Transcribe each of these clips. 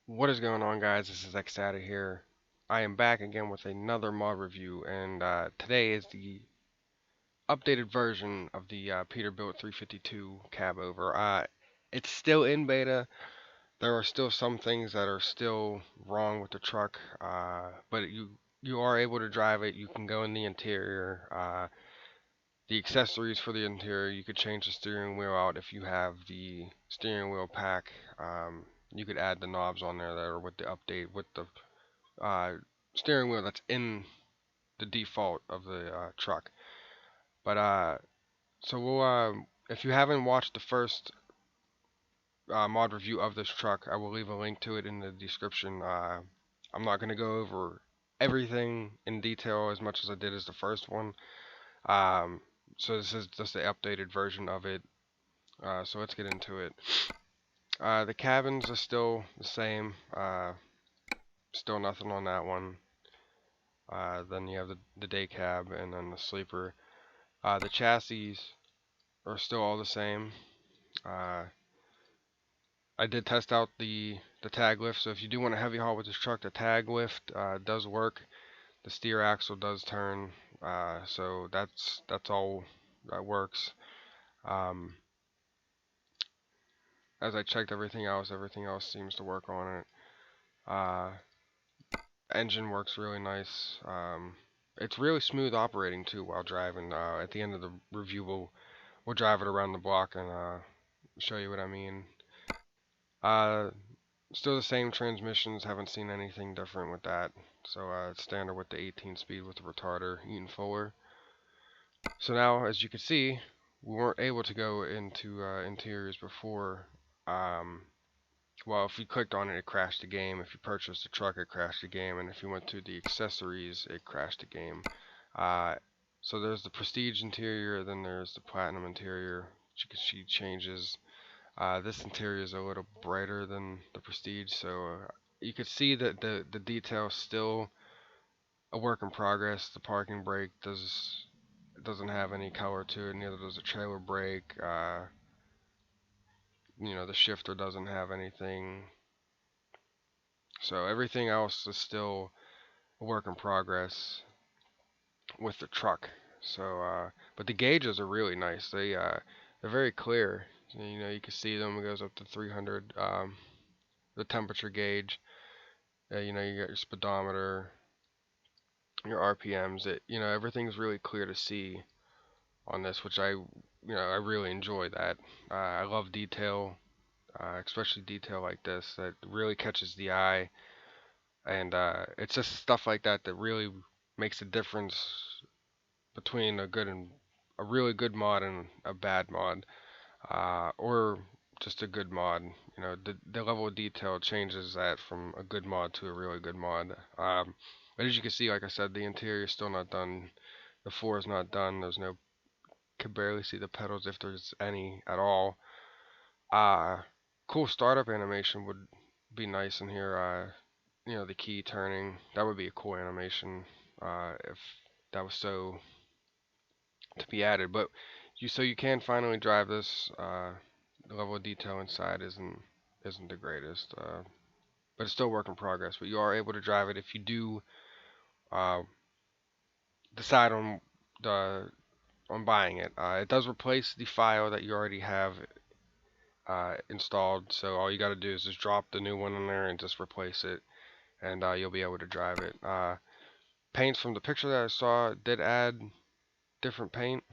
What is going on, guys? This is X out of here. I am back again with another mod review, and today is the updated version of the Peterbilt 352 Cabover. It's still in beta. There are still some things that are still wrong with the truck, but you are able to drive it. You can go in the interior. The accessories for the interior, you could change the steering wheel out if you have the steering wheel pack. You could add the knobs on there that are with the update with the uh, steering wheel that's in the default of the truck. But so if you haven't watched the first mod review of this truck, I will leave a link to it in the description. I'm not going to go over everything in detail as much as I did as the first one. Um, so this is just the updated version of it. So let's get into it. The cabins are still the same. Still nothing on that one. Then you have the day cab and then the sleeper. The chassis are still all the same. Uh, I did test out the tag lift, so if you do want a heavy haul with this truck, the tag lift does work. The steer axle does turn, so that's all that works. Um, as I checked everything else seems to work on it. Uh, Engine works really nice. It's really smooth operating too while driving. At the end of the review, we'll drive it around the block and show you what I mean. Uh, Still the same transmissions. Haven't seen anything different with that. So it's standard with the 18 speed with the retarder, Eaton Fuller. So now, as you can see, we weren't able to go into interiors before. Um, Well, if you clicked on it, it crashed the game. If you purchased the truck, it crashed the game. And if you went to the accessories, it crashed the game. Uh, so there's the Prestige interior, then there's the Platinum interior, which you can see changes. This interior is a little brighter than the Prestige, so you can see that the detail is still a work in progress. The parking brake doesn't have any color to it, neither does the trailer brake. The shifter doesn't have anything. So everything else is still a work in progress with the truck. So, but the gauges are really nice. They're very clear. You can see them. It goes up to 300. The temperature gauge. You got your speedometer, your RPMs. Everything's really clear to see on this, which I really enjoy that. I love detail, especially detail like this that really catches the eye. And it's just stuff like that that really makes a difference between a really good mod and a bad mod, or just a good mod. The level of detail changes that from a good mod to a really good mod. But as you can see, like I said, the interior is still not done. The floor is not done. Can barely see the pedals if there's any at all. Cool startup animation would be nice in here. The key turning. That would be a cool animation if that was so to be added. But you can finally drive this. The level of detail inside isn't the greatest, but it's still a work in progress. But you are able to drive it if you do uh, decide the on buying it. It does replace the file that you already have installed. So all you got to do is just drop the new one in there and just replace it, and you'll be able to drive it. Paints from the picture that I saw did add different paint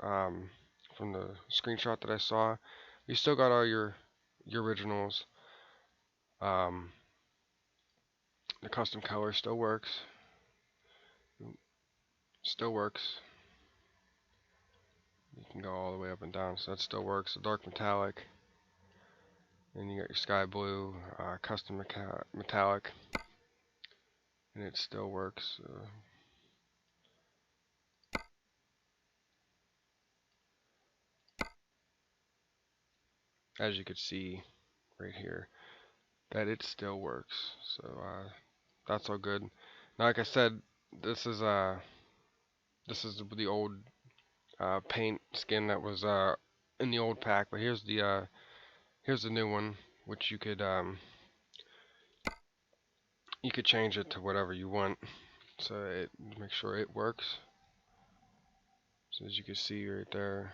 um, from the screenshot that I saw. You still got all your originals. Um, the custom color still works. Still works. You can go all the way up and down, so that still works. The dark metallic. Then you got your sky blue, custom metallic, and it still works. As you could see right here, that it still works. So that's all good. Now, like I said, this is the old paint skin that was in the old pack, but here's the new one, which you could you could change it to whatever you want, so it make sure it works. So as you can see right there,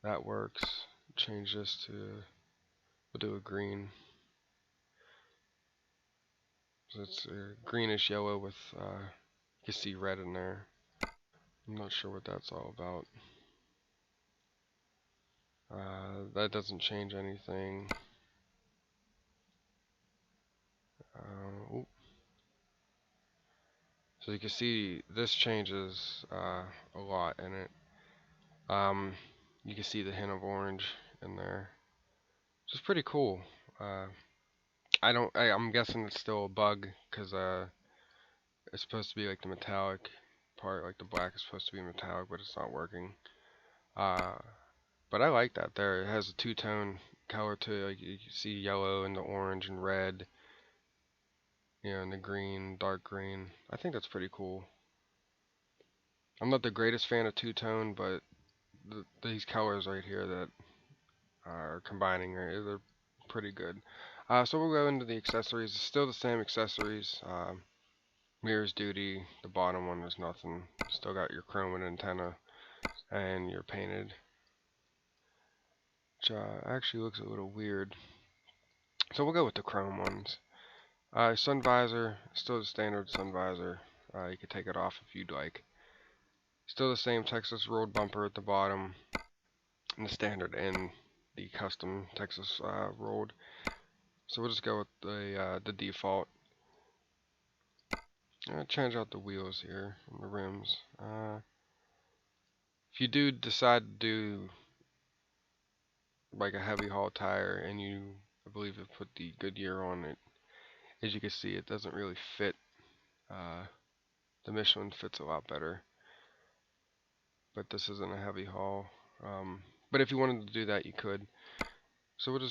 that works. Change this to, we'll do a green. So it's greenish yellow with, you can see red in there. I'm not sure what that's all about. That doesn't change anything. So you can see this changes a lot in it. Um, you can see the hint of orange in there, which is pretty cool. Uh, I'm guessing it's still a bug because it's supposed to be like the metallic part, like the black is supposed to be metallic, but it's not working. Uh, but I like that there. It has a two-tone color to it. Like you can see yellow and the orange and red, and the green, dark green. I think that's pretty cool. I'm not the greatest fan of two-tone, but these colors right here that are combining, they're pretty good. So we'll go into the accessories. It's still the same accessories. Mirrors duty. The bottom one is nothing. Still got your chrome and antenna and your painted, which actually looks a little weird. So we'll go with the chrome ones. Sun visor, still the standard sun visor. You can take it off if you'd like. Still the same Texas rolled bumper at the bottom, and the standard and the custom Texas rolled. So we'll just go with the default. Change out the wheels here and the rims. If you do decide to do like a heavy haul tire and you, I believe, have put the Goodyear on it, as you can see, it doesn't really fit. The Michelin fits a lot better, but this isn't a heavy haul. But if you wanted to do that, you could. So we'll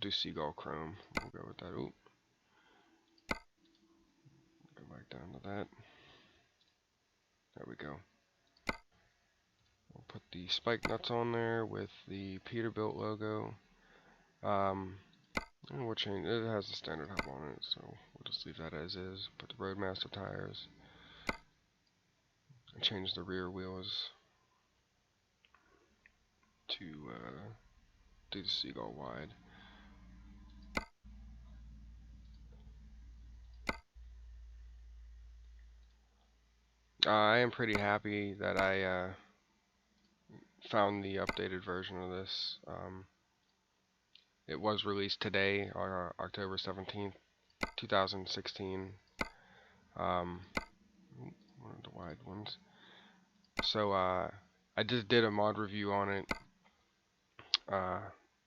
do Seagull Chrome. We'll go with that. Ooh, go back down to that. There we go. We'll put the spike nuts on there with the Peterbilt logo. And we'll change. It has the standard hub on it, so we'll just leave that as is. Put the Roadmaster tires. And change the rear wheels to do the Seagull wide. I am pretty happy that I found the updated version of this. It was released today, October 17th, 2016. One of the wide ones. So I just did a mod review on it the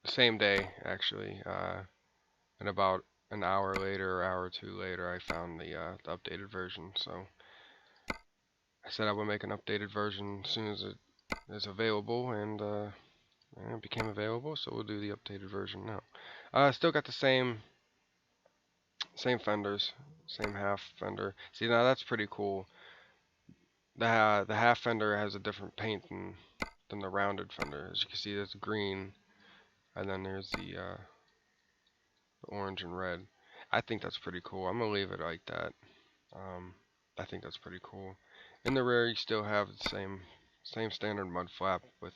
same day, actually. And about an hour later, or hour or two later, I found the updated version. So I said I would make an updated version as soon as it is available, and it became available. So we'll do the updated version now. Still got the same fenders, same half fender. See, now that's pretty cool. The half fender has a different paint than the rounded fender. As you can see, there's green, and then there's the orange and red. I think that's pretty cool. I'm gonna leave it like that. I think that's pretty cool. In the rear, you still have the same standard mud flap with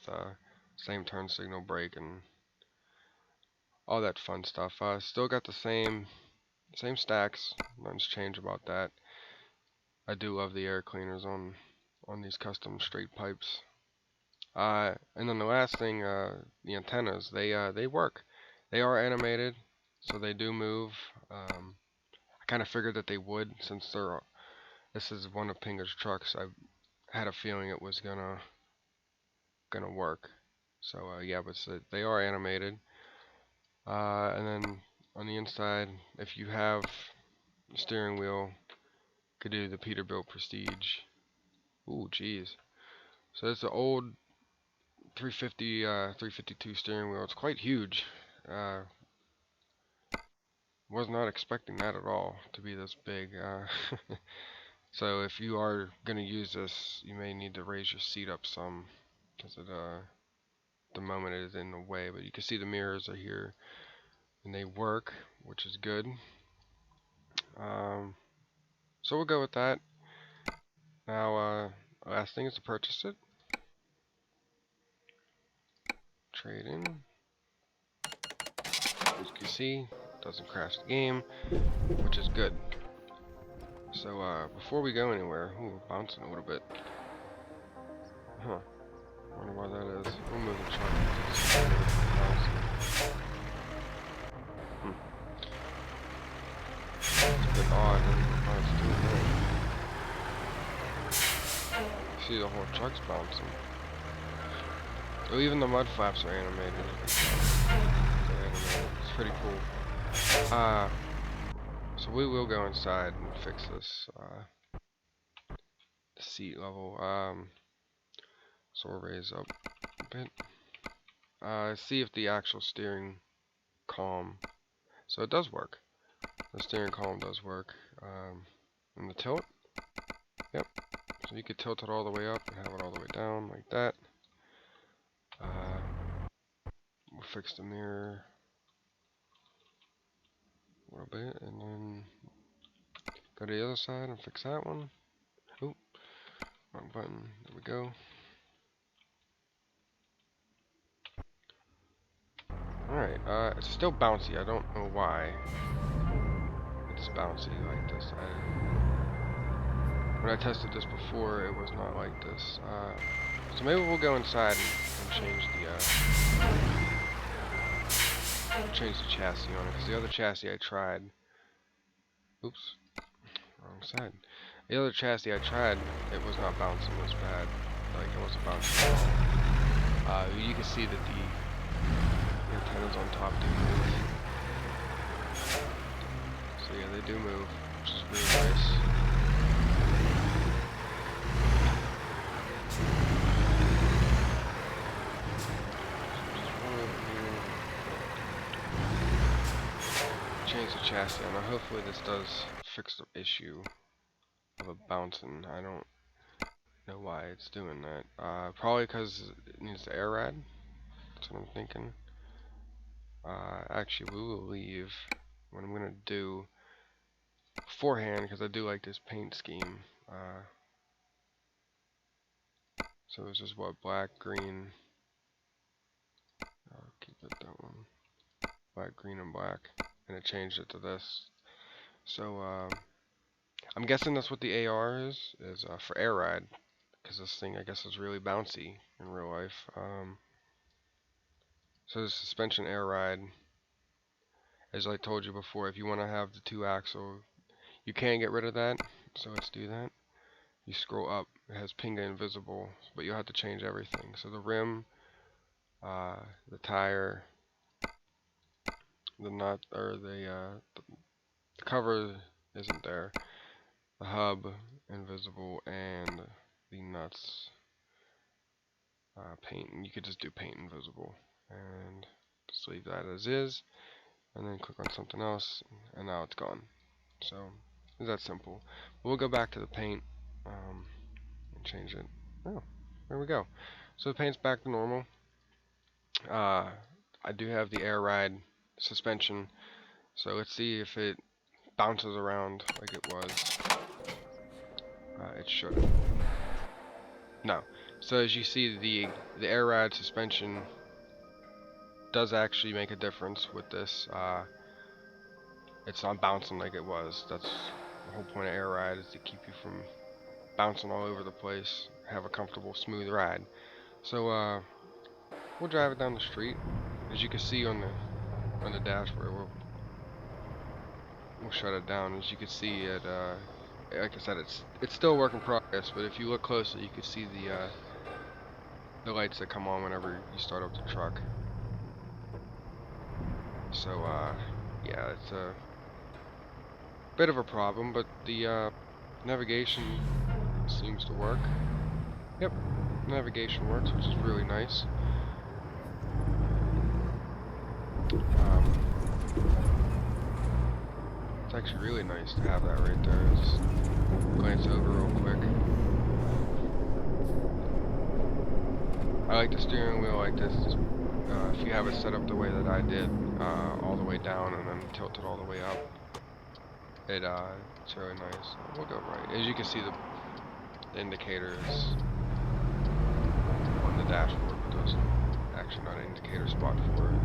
same turn signal brake and all that fun stuff. Still got the same stacks. Nothing's changed about that. I do love the air cleaners on these custom straight pipes. And then the last thing, the antennas, they work. They are animated, so they do move. I kind of figured that they would, since this is one of Pinger's trucks. I had a feeling it was gonna work. So yeah, but they are animated. And then on the inside, if you have the steering wheel, could do the Peterbilt Prestige. Ooh, geez. So it's the old 350, 352 steering wheel. It's quite huge. Was not expecting that at all, to be this big. So if you are going to use this, you may need to raise your seat up some, because the moment it is in the way. But you can see the mirrors are here. and they work, which is good. So we'll go with that. Now, last thing is to purchase it. Trade in. As you can see, doesn't crash the game, which is good. So, before we go anywhere, ooh, bouncing a little bit. Huh. Wonder why that is. We'll move the truck. It's a bit odd. I don't know why it's doing that. See, the whole truck's bouncing. Oh, even the mud flaps are animated. It's pretty cool. So we will go inside and fix this seat level. So we'll raise up a bit. See if the actual steering column. So it does work. The steering column does work. And the tilt. Yep. So you could tilt it all the way up and have it all the way down like that. We'll fix the mirror a little bit, and then go to the other side and fix that one. Oh, wrong button. There we go. Alright, it's still bouncy. I don't know why it's bouncy like this. When I tested this before, it was not like this. So maybe we'll go inside and change the chassis on it, because the other chassis I tried. Oops, wrong side. The other chassis I tried, it was not bouncing as bad. Like, it wasn't bouncing at all. You can see that the antennas on top do move. So yeah, they do move, which is really nice. Change the chassis on it. Hopefully this does fix the issue of it bouncing. I don't know why it's doing that. Probably because it needs the air rad. That's what I'm thinking. Actually, we will leave. What I'm gonna do beforehand, because I do like this paint scheme. So it's just what, black, green. I'll keep it that one. Black, green, and black, and it changed it to this. So I'm guessing that's what the AR is for air ride, because this thing I guess is really bouncy in real life. So the suspension air ride, as I told you before, if you want to have the 2-axle, you can get rid of that. So let's do that. You scroll up, it has Pinga invisible, but you'll have to change everything. So the rim, the tire, the nut, or the cover isn't there. The hub, invisible, and the nuts, paint. And you could just do paint invisible, and just leave that as is, and then click on something else, and now it's gone. So it's that simple. We'll go back to the paint and change it. Oh, there we go. So the paint's back to normal. I do have the air ride suspension, so let's see if it bounces around like it was. It shouldn't. No. So as you see, the air ride suspension does actually make a difference with this. It's not bouncing like it was. That's the whole point of air ride, is to keep you from bouncing all over the place. Have a comfortable, smooth ride. So we'll drive it down the street. As you can see on the dashboard, we'll shut it down. As you can see, it like I said, it's still a work in progress. But if you look closely, you can see the lights that come on whenever you start up the truck. So yeah, it's a bit of a problem, but the navigation seems to work. Yep, navigation works, which is really nice. It's actually really nice to have that right there. Just glance over real quick. I like the steering wheel like this. If you have it set up the way that I did, all the way down and then tilted all the way up. It's really nice. We'll go right. As you can see, the indicators on the dashboard, but there's actually not an indicator spot for it.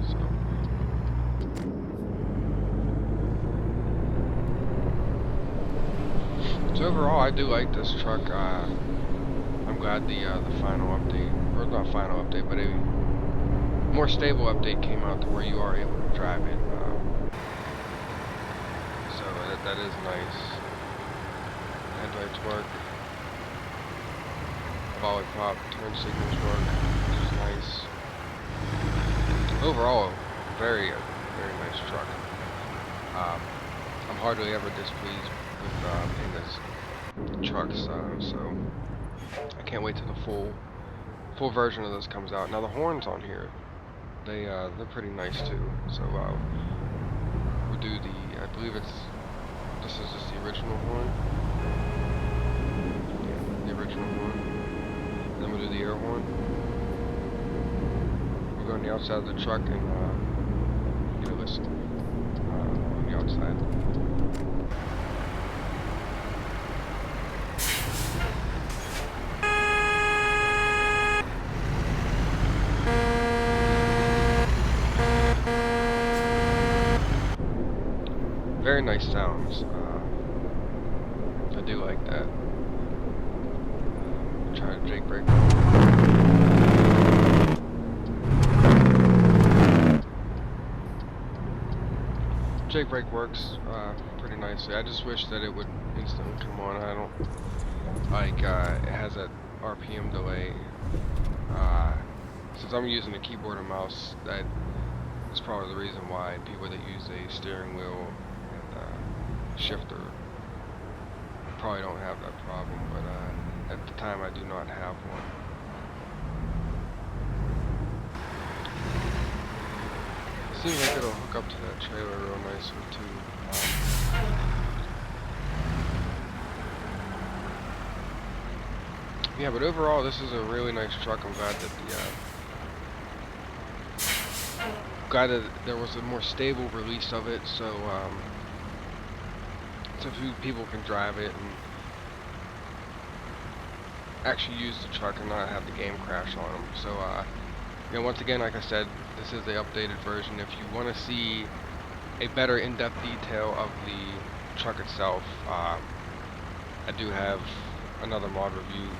So overall, I do like this truck. I'm glad the final update, or not final update, but a more stable update came out to where you are able to drive it. So that is nice. Headlights work. Lollipop turn signals work, which is nice. Overall, very nice truck. I'm hardly ever displeased with Enga's trucks, so I can't wait till the full version of this comes out. Now the horns on here, they're pretty nice too. So we'll do I believe this is just the original horn. Yeah, the original horn. Then we'll do the air horn. We'll go on the outside of the truck and give it a listen on the outside. Very nice sounds. I do like that. Try to jake brake. Jake brake works pretty nicely. I just wish that it would instantly come on. I don't like it has that RPM delay. Since I'm using a keyboard and mouse, that is probably the reason why people that use a steering wheel and shifter probably don't have that problem, but at the time I do not have one. It seems like it'll hook up to that trailer real nicely too. Yeah, but overall this is a really nice truck. I'm glad that there was a more stable release of it, so few people can drive it and actually use the truck and not have the game crash on them. So you know, once again, like I said, this is the updated version. If you want to see a better in-depth detail of the truck itself, I do have another mod review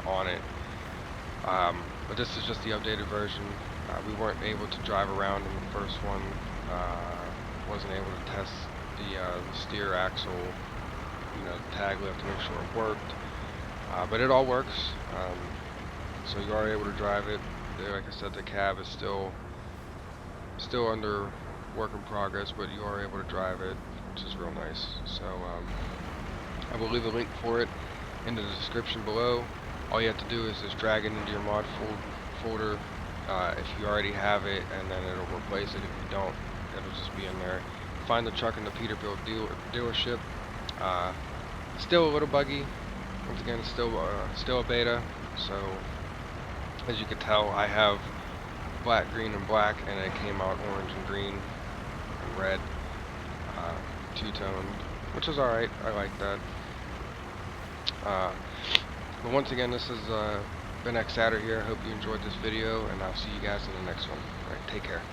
on it, but this is just the updated version. We weren't able to drive around in the first one. Wasn't able to test the steer axle, tag lift to make sure it worked, but it all works. So you are able to drive it. Like I said, the cab is still under work in progress, but you are able to drive it, which is real nice. So I will leave a link for it in the description below. All you have to do is just drag it into your mod folder if you already have it, and then it'll replace it. If you don't, it'll just be in there. Find the truck in the Peterbilt dealership. Still a little buggy. Once again, still a beta. So as you can tell, I have black, green, and black, and it came out orange and green and red, two-toned, which is alright. I like that. But once again, this has been Xatter here. I hope you enjoyed this video, and I'll see you guys in the next one. Alright, take care.